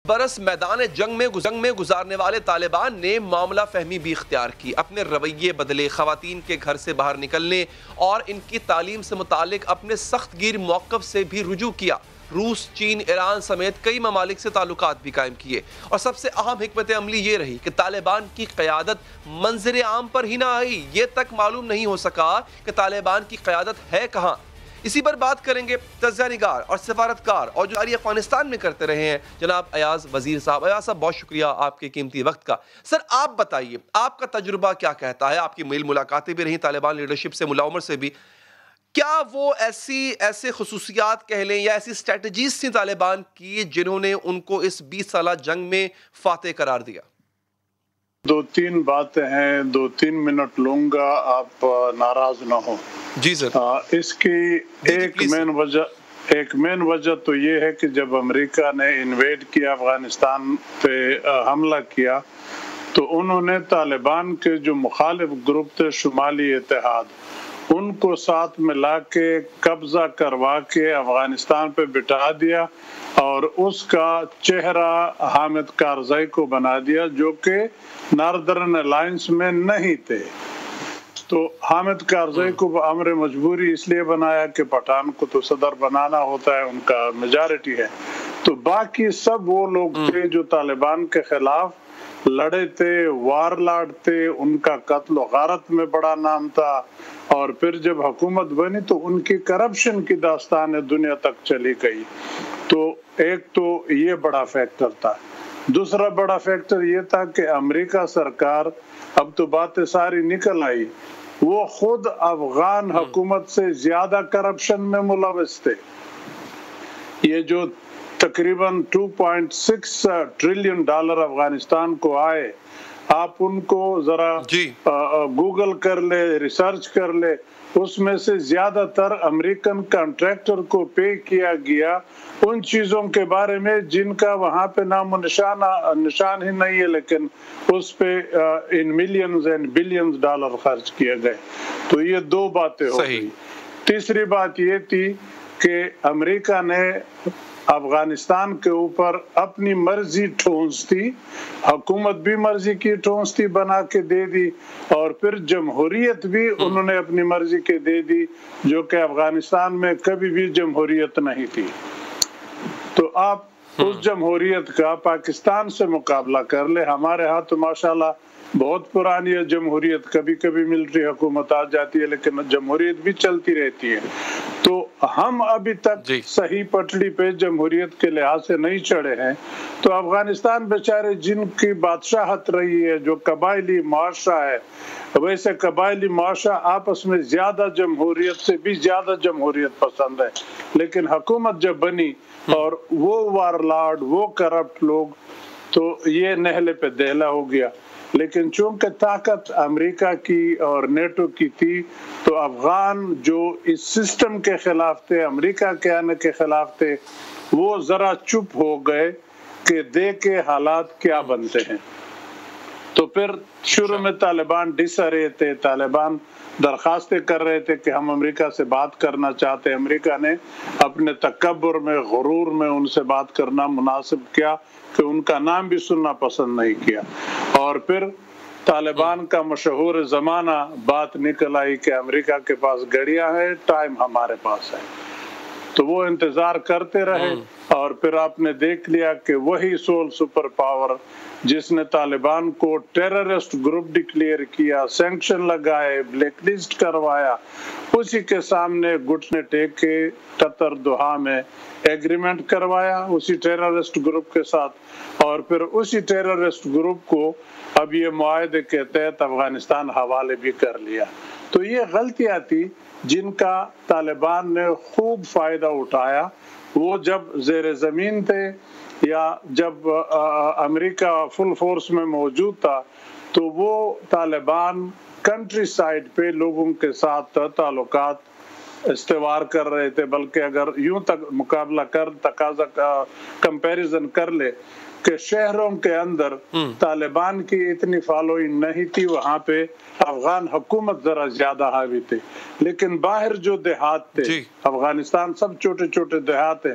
برس میدان جنگ میں گزارنے والے طالبان نے معاملہ فہمی بھی اختیار کی، اپنے رویے بدلے، خواتین کے گھر سے باہر نکلنے اور ان کی تعلیم سے متعلق اپنے سخت گیر موقف سے بھی رجوع کیا۔ روس، چین، ایران سمیت کئی ممالک سے تعلقات بھی قائم کیے، اور سب سے اہم حکمت عملی یہ رہی کہ طالبان کی قیادت منظر عام پر ہی نہ آئی، یہ تک معلوم نہیں ہو سکا کہ طالبان کی قیادت ہے کہاں۔ اسی پر بات کریں گے تجزیہ نگار اور سفارتکار اور جو افغانستان میں کرتے رہے ہیں جناب ایاز وزیر صاحب۔ ایاز صاحب، بہت شکریہ آپ کے قیمتی وقت کا۔ سر، آپ بتائیے، آپ کا تجربہ کیا کہتا ہے؟ آپ کی ملاقاتیں بھی رہیں طالبان لیڈرشپ سے، ملا عمر سے بھی، کیا وہ ایسے خصوصیات کہہ لیں یا ایسی اسٹریٹجیز تھیں طالبان کی جنہوں نے ان کو اس 20 سالہ جنگ میں فاتح قرار دیا؟ دو تین باتیں ہیں، 2-3 منٹ لوں گا، آپ ناراض نہ ہو۔ جی سر۔ اس کی ایک مین وجہ تو یہ ہے کہ جب امریکہ نے انویڈ کیا افغانستان پہ حملہ کیا تو انہوں نے طالبان کے جو مخالف گروپ تھے شمالی اتحاد، ان کو ساتھ ملا کے قبضہ کروا کے افغانستان پہ بٹھا دیا اور اس کا چہرہ حامد کارزائی کو بنا دیا جو کہ ناردرن الائنس میں نہیں تھے۔ تو حامد کارزائی کو امر مجبوری اس لیے بنایا کہ پٹھان کو تو صدر بنانا ہوتا ہے، ان کا میجارٹی ہے، تو باقی سب وہ لوگ تھے جو طالبان کے خلاف لڑے تھے، وار لارڈ تھے، ان کا قتل و غارت میں بڑا نام تھا، اور پھر جب حکومت بنی تو ان کی کرپشن کی داستان دنیا تک چلی گئی۔ تو ایک تو یہ بڑا فیکٹر تھا۔ دوسرا بڑا فیکٹر یہ تھا کہ امریکہ سرکار، اب تو باتیں ساری نکل آئی، وہ خود افغان حکومت سے زیادہ کرپشن میں ملوث تھے۔ یہ جو تقریباً $2.6 ٹریلین افغانستان کو آئے، آپ ان کو ذرا گوگل کر لے، ریسرچ کر لے، اس میں سے زیادہ تر امریکن کنٹریکٹر کو پے کیا گیا ان چیزوں کے بارے میں جن کا وہاں پہ نام و نشان ہی نہیں ہے، لیکن اس پہ ان ملینز اینڈ بلینز ڈالر خرچ کیے گئے۔ تو یہ دو باتیں ہو گئی۔ تیسری بات یہ تھی کہ امریکہ نے افغانستان کے اوپر اپنی مرضی ٹھونستی، حکومت بھی مرضی کی ٹھونستی بنا کے دے دی، اور پھر جمہوریت بھی انہوں نے اپنی مرضی کے دے دی، جو کہ افغانستان میں کبھی بھی جمہوریت نہیں تھی۔ تو آپ اس جمہوریت کا پاکستان سے مقابلہ کر لے، ہمارے ہاں تو ماشاءاللہ بہت پرانی ہے جمہوریت، کبھی کبھی ملٹری حکومت آ جاتی ہے لیکن جمہوریت بھی چلتی رہتی ہے۔ تو ہم ابھی تک صحیح پٹڑی پہ جمہوریت کے لحاظ سے نہیں چڑھے ہیں۔ تو افغانستان بیچارے جن کی بادشاہت رہی ہے، جو قبائلی معاشرہ ہے، ویسے قبائلی معاشرہ آپس میں زیادہ جمہوریت سے بھی زیادہ جمہوریت پسند ہے، لیکن حکومت جب بنی اور وہ وار لارڈ، وہ کرپٹ لوگ، تو یہ نہلے پہ دہلا ہو گیا۔ لیکن چونکہ طاقت امریکہ کی اور نیٹو کی تھی تو افغان جو اس سسٹم کے خلاف تھے، امریکہ کے آنے کے خلاف تھے، وہ ذرا چپ ہو گئے کہ دیکھے حالات کیا بنتے ہیں۔ تو پھر شروع میں طالبان ڈس رہے تھے، طالبان درخواستیں کر رہے تھے کہ ہم امریکہ سے بات کرنا چاہتے ہیں۔ امریکہ نے اپنے تکبر میں، غرور میں ان سے بات کرنا مناسب کیا کہ ان کا نام بھی سننا پسند نہیں کیا، اور پھر طالبان کا مشہور زمانہ بات نکل آئی کہ امریکہ کے پاس گڑیاں ہیں، ٹائم ہمارے پاس ہے۔ تو وہ انتظار کرتے رہے، اور پھر آپ نے دیکھ لیا کہ وہی سول سپر پاور جس نے طالبان کو ٹیررسٹ گروپ ڈکلیئر کیا، سینکشن لگائے، بلیک لسٹ کروایا، اسی کے سامنے گھٹنے ٹیک کے قطر دوحہ میں ایگریمنٹ کروایا اسی ٹیررسٹ گروپ کے ساتھ، اور پھر اسی ٹیررسٹ گروپ کو اب یہ معاہدے کے تحت افغانستان حوالے بھی کر لیا۔ تو یہ غلطیاں تھی جن کا طالبان نے خوب فائدہ اٹھایا۔ وہ جب زیر زمین تھے یا جب امریکہ فل فورس میں موجود تھا تو وہ طالبان کنٹری سائڈ پہ لوگوں کے ساتھ تعلقات استوار کر رہے تھے، بلکہ اگر یوں تک مقابلہ کمپیریزن کر لے کہ شہروں کے اندر طالبان کی اتنی فالوئنگ نہیں تھی، وہاں پہ افغان حکومت ذرا زیادہ حاوی تھے، لیکن باہر جو دیہات تھے، افغانستان سب چھوٹے چھوٹے دیہات ہیں،